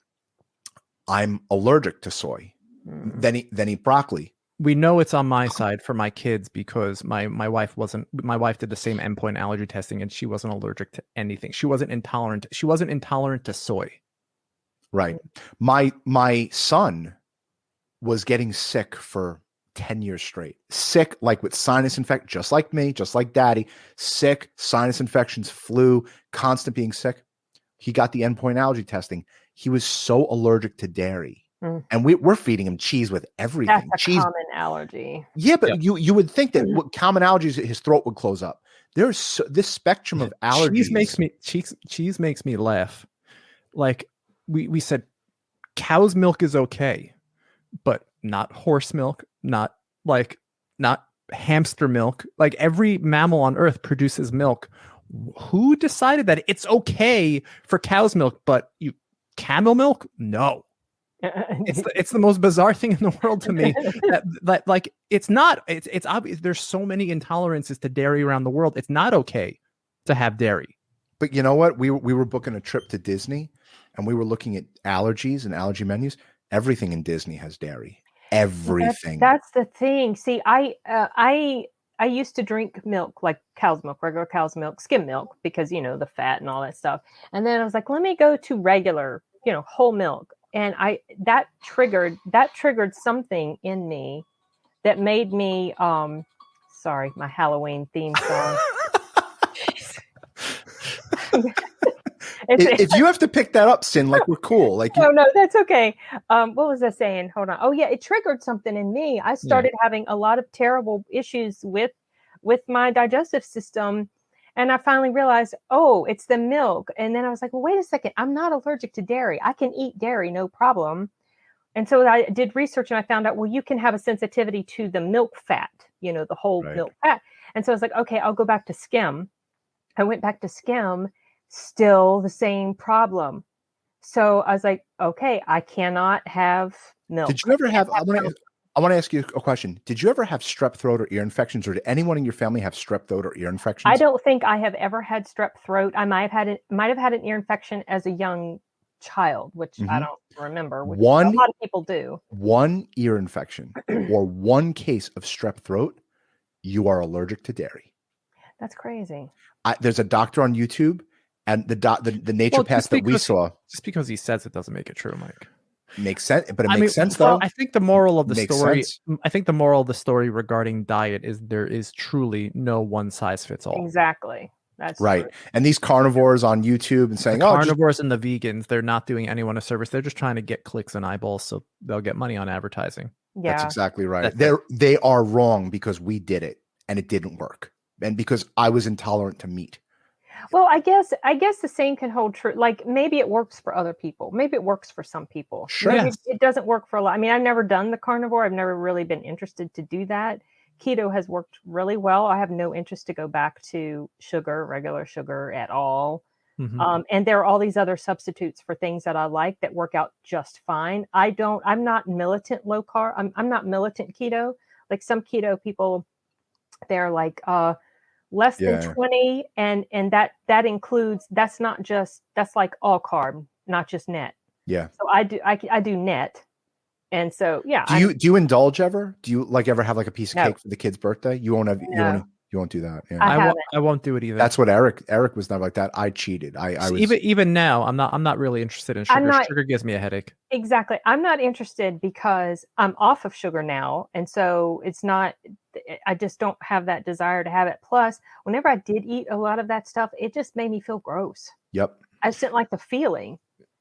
I'm allergic to soy. Then eat broccoli. We know it's on my side for my kids because my wife did the same endpoint allergy testing and she wasn't allergic to anything. She wasn't intolerant to soy. Right. My son was getting sick for 10 years straight. Sick, like with sinus infection, just like me, just like daddy. Sick, sinus infections, flu, constant being sick. He got the endpoint allergy testing. He was so allergic to dairy. And we're feeding him cheese with everything. That's a common allergy. Yeah, but you would think that common allergies, his throat would close up. There's this spectrum of allergies. Cheese makes me laugh. Like we said, cow's milk is okay, but not horse milk, not hamster milk. Like every mammal on earth produces milk. Who decided that it's okay for cow's milk, but camel milk? No. It's the most bizarre thing in the world to me. that like it's obvious. There's so many intolerances to dairy around the world. It's not okay to have dairy. But you know what? We were booking a trip to Disney, and we were looking at allergies and allergy menus. Everything in Disney has dairy. Everything. That's the thing. See, I used to drink milk, like cow's milk, regular cow's milk, skim milk, because the fat and all that stuff. And then I was like, let me go to regular, whole milk. And that triggered something in me that made me sorry, my Halloween theme song. If you have to pick that up, Sin, like we're cool. Like no, that's okay. What was I saying? Hold on. Oh yeah, it triggered something in me. I started having a lot of terrible issues with my digestive system. And I finally realized, it's the milk. And then I was like, well, wait a second. I'm not allergic to dairy. I can eat dairy, no problem. And so I did research and I found out, well, you can have a sensitivity to the milk fat, the whole milk fat. And so I was like, okay, I'll go back to skim. I went back to skim, still the same problem. So I was like, okay, I cannot have milk. Did you ever have I want to ask you a question. Did you ever have strep throat or ear infections, or did anyone in your family have strep throat or ear infections? I don't think I have ever had strep throat. I might have had an ear infection as a young child, which I don't remember, which a lot of people do. One ear infection or one case of strep throat, you are allergic to dairy. That's crazy. There's a doctor on YouTube, and the naturopath that we saw. Just because he says it doesn't make it true, Mike. Makes sense, but it makes sense though. I think the moral of the story. I think the moral of the story regarding diet is there is truly no one size fits all. Exactly. That's right. true. And these carnivores on YouTube and saying, carnivores and the vegans, they're not doing anyone a service. They're just trying to get clicks and eyeballs, so they'll get money on advertising. Yeah, that's exactly right. They are wrong because we did it and it didn't work. and because I was intolerant to meat. Well, I guess the same can hold true. Like maybe it works for other people. Maybe it works for some people. Sure. Maybe Yes. it doesn't work for a lot. I mean, I've never done the carnivore. I've never really been interested to do that. Keto has worked really well. I have no interest to go back to regular sugar at all. Mm-hmm. And there are all these other substitutes for things that I like that work out just fine. I'm not militant low carb. I'm not militant keto. Like some keto people, they're like, less than 20, and that includes, that's like all carb, not just net. Yeah. So I do net, and so yeah. Do you indulge ever? Do you like ever have like a piece of cake for the kid's birthday? You won't have. No. You won't do that. Yeah. I won't do it either. That's what Eric was not like that. I cheated. I was even now. I'm not really interested in sugar. Sugar gives me a headache. Exactly. I'm not interested because I'm off of sugar now, and so it's not. I just don't have that desire to have it. Plus, whenever I did eat a lot of that stuff, it just made me feel gross. Yep. I just didn't like the feeling.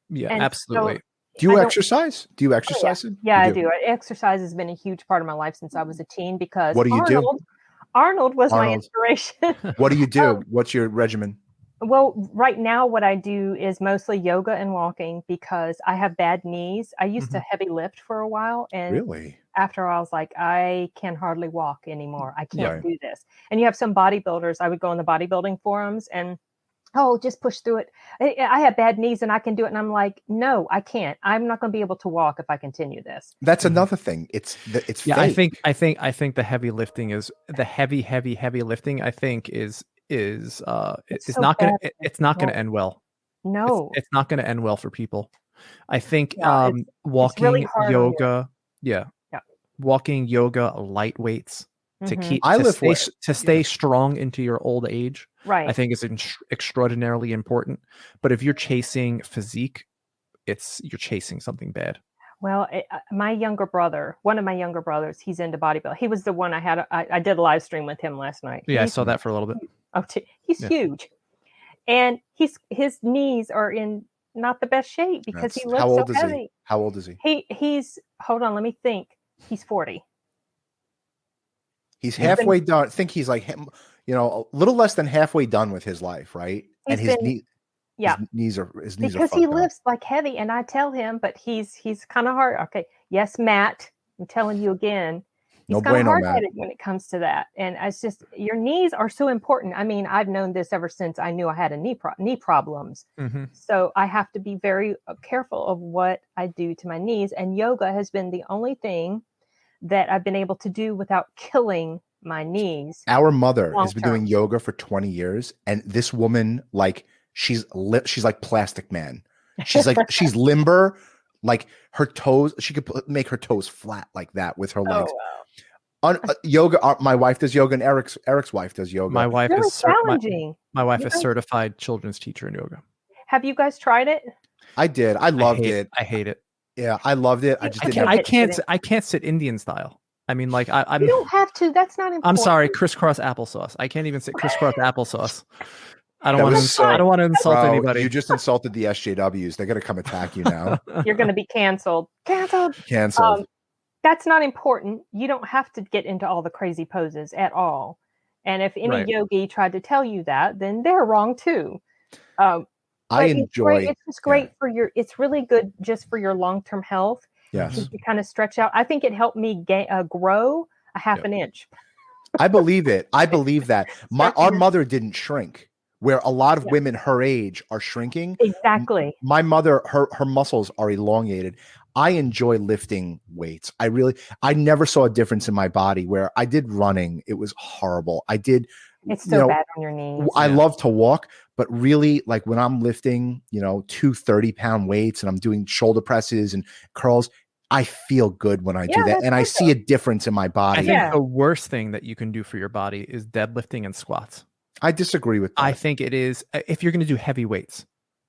Yeah, and absolutely. So, do you exercise? Do you exercise? Yeah, I do. Exercise has been a huge part of my life since I was a teen because what do you do? Arnold was my inspiration. What do you do? What's your regimen? Well, right now what I do is mostly yoga and walking because I have bad knees. I used to heavy lift for a while, and really, after I was like, I can hardly walk anymore. I can't do this. And you have some bodybuilders. I would go on the bodybuilding forums and, just push through it. I have bad knees and I can do it. And I'm like, no, I can't. I'm not going to be able to walk if I continue this. That's another thing. It's fake. I think the heavy lifting is the heavy lifting. I think is it's not gonna end well. No, it's not gonna end well for people. I think walking, it's really yoga, walking, yoga, light weights to stay strong into your old age. Right. I think is extraordinarily important. But if you're chasing physique, you're chasing something bad. Well, my younger brother, one of my younger brothers, he's into bodybuilding. He was the one I did a live stream with him last night. Yeah, I saw that for a little bit. He's huge, and his knees are in not the best shape because he lifts so heavy. How old is he? He's hold on, let me think. He's 40. He's halfway done. I think he's like him. A little less than halfway done with his life, right? And his knees are because he lifts like heavy, and I tell him, but he's kind of hard. Okay, yes, Matt, I'm telling you again, he's kind of hard-headed when it comes to that, and it's just your knees are so important. I mean, I've known this ever since I knew I had knee problems, so I have to be very careful of what I do to my knees. And yoga has been the only thing that I've been able to do without killing my knees. Our mother has been doing yoga for 20 years, and this woman, like, she's like Plastic Man. She's like she's limber, like her toes. She could make her toes flat like that with her legs. Yoga. My wife does yoga, and Eric's wife does yoga. My wife really is challenging. My wife is certified children's teacher in yoga. Have you guys tried it? I did. I loved it. I hate it. Yeah, I loved it. I can't sit Indian style. I mean, like I'm. You don't have to. That's not important. I'm sorry, crisscross applesauce. I can't even sit crisscross applesauce. I don't want to insult anybody. You just insulted the SJWs. They're gonna come attack you now. You're gonna be canceled. Canceled. That's not important. You don't have to get into all the crazy poses at all. And if any yogi tried to tell you that, then they're wrong too. I enjoy. It's just great for it's really good just for your long-term health. Yes. To kind of stretch out. I think it helped me grow a half an inch. I believe it. I believe that. Our mother didn't shrink, where a lot of women her age are shrinking. Exactly. My mother, her muscles are elongated. I enjoy lifting weights. I never saw a difference in my body. Where I did running, it was horrible. It's so bad on your knees. I love to walk, but really, like when I'm lifting, 2 30-pound weights and I'm doing shoulder presses and curls, I feel good when I do that. And I see a difference in my body. I think the worst thing that you can do for your body is deadlifting and squats. I disagree with that. I think it is, if you're going to do heavy weights,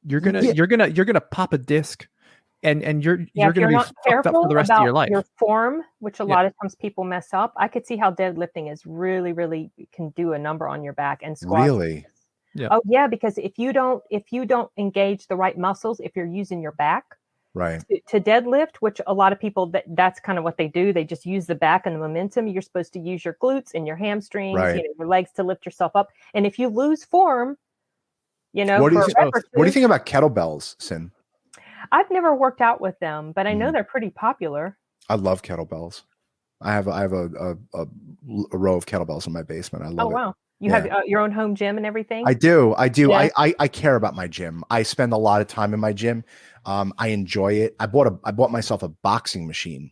you're going to pop a disc and you're going to be fucked up for the rest of your life. Your form, which a lot of times people mess up. I could see how deadlifting is really, really can do a number on your back, and squats. Really? Yeah. Oh yeah, because if you don't engage the right muscles, if you're using your back, Right. to deadlift, which a lot of people, that's kind of what they do. They just use the back and the momentum. You're supposed to use your glutes and your hamstrings, Right. your legs to lift yourself up. And if you lose form, what do you think about kettlebells, Sin? I've never worked out with them, but I know they're pretty popular. I love kettlebells. I have a row of kettlebells in my basement. I love it. Oh wow. You have your own home gym and everything? I do. Yeah. I care about my gym. I spend a lot of time in my gym. I enjoy it. I bought myself a boxing machine,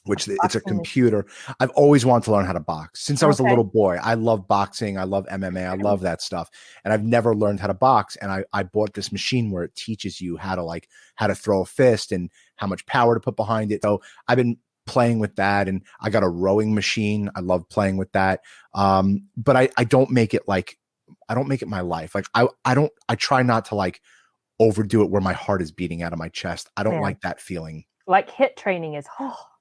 which it's a computer. I've always wanted to learn how to box since I was a little boy. I love boxing. I love MMA. I love that stuff. And I've never learned how to box. And I bought this machine where it teaches you how to throw a fist and how much power to put behind it. So I've been playing with that, and I got a rowing machine. I love playing with that. But I don't make it my life. Like I try not to like overdo it where my heart is beating out of my chest. I don't like that feeling. Like HIIT training is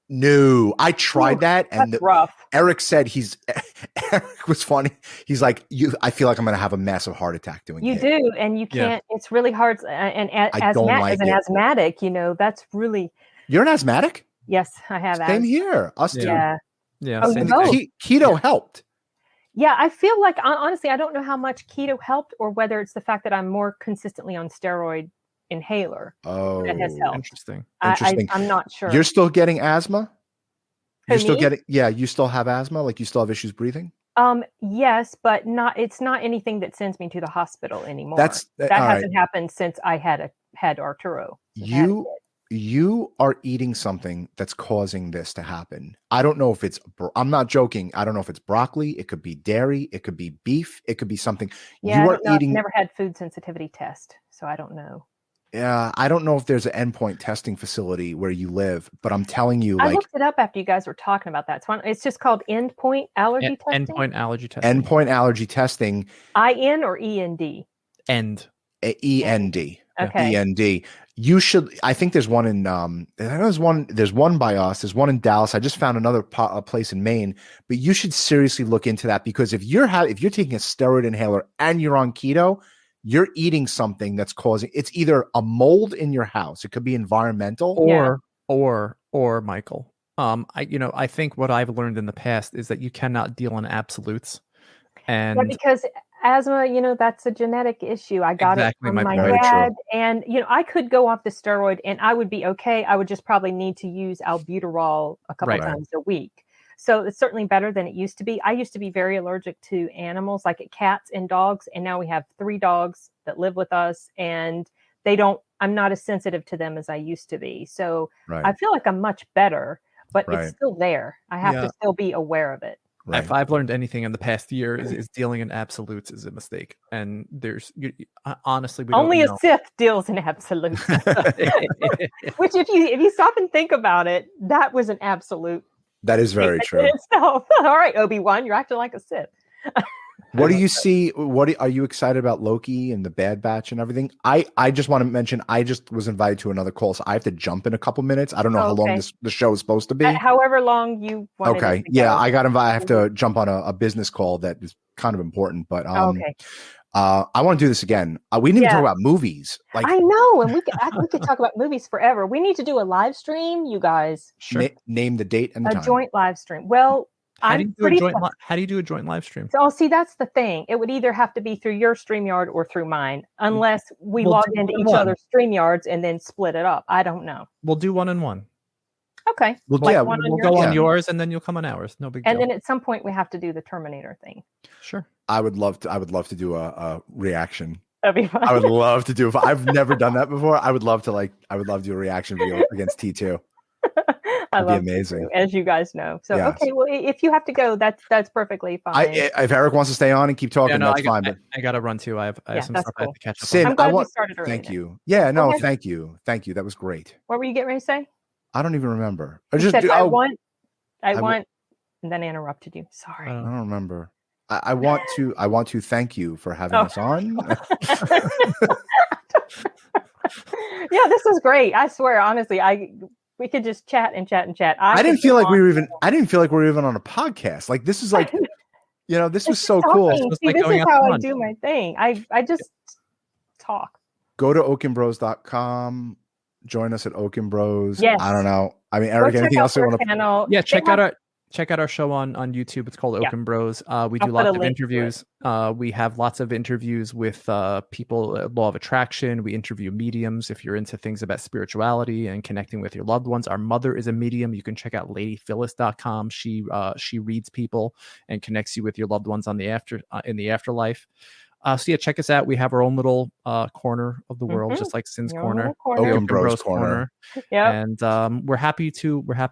no, I tried that, and rough. Eric said Eric was funny. He's like, I feel like I'm going to have a massive heart attack doing it. You do, and you can't. Yeah. It's really hard. And as an asthmatic, that's really. You're an asthmatic? Yes, I have. Same here. Us too. Yeah. Oh, keto helped. Yeah, I feel like honestly, I don't know how much keto helped, or whether it's the fact that I'm more consistently on steroid inhaler that has helped. Interesting. I'm not sure. You're still getting asthma? You still have asthma? Like you still have issues breathing? Yes, but it's not anything that sends me to the hospital anymore. That hasn't happened since I had Arturo. You are eating something that's causing this to happen. I don't know if I'm not joking. I don't know if it's broccoli. It could be dairy. It could be beef. It could be something. Yeah, I've never had food sensitivity test, so I don't know. Yeah, I don't know if there's an endpoint testing facility where you live, but I'm telling you, I looked it up after you guys were talking about that. It's just called endpoint allergy testing. Endpoint allergy testing. Endpoint allergy testing. IN or END? End. END. Okay. END. You should. I think there's one in. I know there's one by us. There's one in Dallas. I just found another place in Maine. But you should seriously look into that, because if you're taking a steroid inhaler and you're on keto, you're eating something that's causing. It's either a mold in your house. It could be environmental, or Michael. I think what I've learned in the past is that you cannot deal in absolutes, and because asthma, that's a genetic issue. I got it from my dad, and I could go off the steroid and I would be okay. I would just probably need to use albuterol a couple times a week. So it's certainly better than it used to be. I used to be very allergic to animals, like cats and dogs, and now we have 3 dogs that live with us, and I'm not as sensitive to them as I used to be. So I feel like I'm much better, but it's still there. I have to still be aware of it. Right. If I've learned anything in the past year, is dealing in absolutes is a mistake. And honestly, only a Sith deals in absolutes. Which, if you stop and think about it, that was an absolute. That is very true. So, all right, Obi-Wan, you're acting like a Sith. What do you see? Are you excited about Loki and the Bad Batch and everything? I just want to mention, I just was invited to another call, so I have to jump in a couple minutes. I don't know how long the show is supposed to be. However long you want. Okay. Yeah, I got invited. I have to jump on a business call that is kind of important, but I want to do this again. We need to talk about movies. Like, I know, and we could talk about movies forever. We need to do a live stream, you guys. Sure. Name the date and the time. A joint live stream. Well. How do you do a joint live stream? So, see, that's the thing. It would either have to be through your StreamYard or through mine, unless we log into each other's StreamYards and then split it up. I don't know. We'll do 1 and 1. Okay. We'll go on yours, and then you'll come on ours. No big deal. And then at some point we have to do the Terminator thing. Sure. I would love to do a reaction. That'd be fun. I would love to do. I've never done that before. I would love to do a reaction video against T2. That'd be amazing, as you guys know. So okay, well, if you have to go, that's perfectly fine. If Eric wants to stay on and keep talking, that's fine. But I got to run too. I have some stuff I have to catch up on. I'm glad you started early. Thank you. Yeah, no, thank you. That was great. What were you getting ready to say? I don't even remember. I want, and then I interrupted you. Sorry. I don't remember. I want to thank you for having us on. Yeah, this was great. I swear, honestly, we could just chat and chat and chat. I didn't feel like we were even on a podcast. Like, this is like, this was so cool. See, this is how I do my thing. I just talk. Go to okonbros.com. Join us at Okon Bros. Yes. I don't know. I mean, Eric, anything else you want to? Yeah, check out our show on YouTube. It's called Okon Bros. We do lots of interviews. We have lots of interviews with people, law of attraction. We interview mediums if you're into things about spirituality and connecting with your loved ones. Our mother is a medium. You can check out ladyphyllis.com. She reads people and connects you with your loved ones in the afterlife. So yeah, check us out. We have our own little corner of the world, just like Sin's Corner, Okon Bros corner. Yeah, and we're happy to have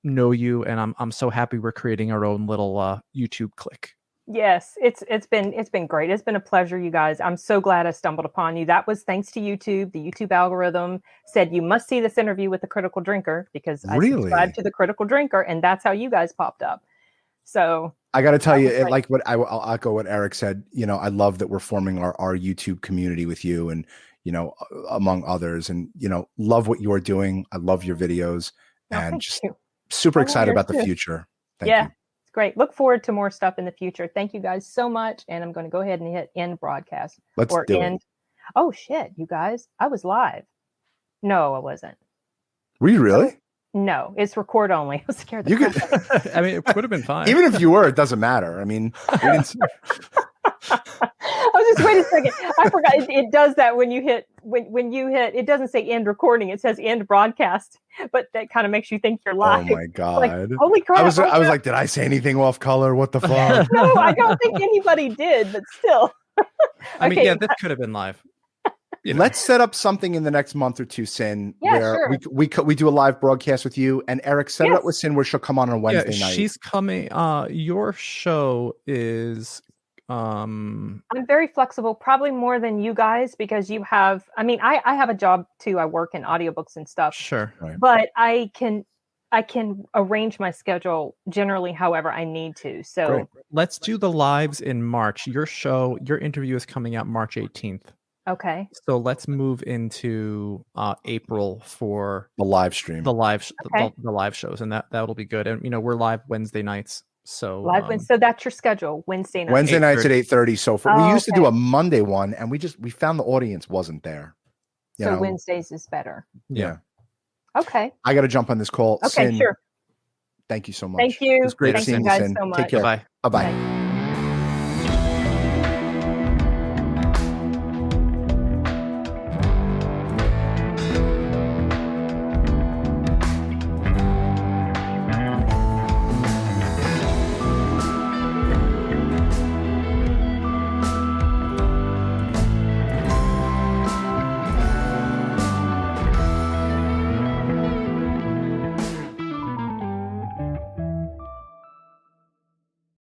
know you, and I'm so happy we're creating our own little YouTube clique. Yes, it's been great. It's been a pleasure, you guys. I'm so glad I stumbled upon you. That was thanks to YouTube. The YouTube algorithm said you must see this interview with the Critical Drinker because I subscribed to the Critical Drinker, and that's how you guys popped up. So I got to tell you, like what I'll echo what Eric said. You know, I love that we're forming our YouTube community with you, and you know, among others, and you know, love what you are doing. I love your videos, and just super excited about the future. Thank you. It's great. Look forward to more stuff in the future. Thank you guys so much, and I'm going to go ahead and hit end broadcast. Let's do it. Oh shit, you guys! I was live. No, I wasn't. Were you really? No, it's record only. I was scared. You could. I mean, it would have been fine. Even if you were, it doesn't matter. I mean, we didn't. Oh, just wait a second. I forgot. It does that when you hit. It doesn't say end recording. It says end broadcast. But that kind of makes you think you're live. Oh my god! Like, holy crap! I was like, did I say anything off color? What the fuck? No, I don't think anybody did. But still. I mean, yeah, this could have been live. You know. Let's set up something in the next month or two, Sin, where we do a live broadcast with you, and Eric set it up with Sin where she'll come on Wednesday night. She's coming. Your show is. I'm very flexible, probably more than you guys because you have. I mean, I have a job too. I work in audiobooks and stuff. Sure, right. But I can arrange my schedule generally however I need to. So great. Let's do the lives in March. Your interview is coming out March 18th. Okay. So let's move into April for the live stream, the live shows, and that'll be good. And you know, we're live Wednesday nights. So so that's your schedule, Wednesday night. Wednesday nights at 8:30. So we used to do a Monday one, and we found the audience wasn't there. So Wednesdays is better. Yeah. Okay. I got to jump on this call. Okay, Sin, sure. thank you so much. Thank you. It was great Thank seeing you guys Sin. so much. Take care. Bye. Bye.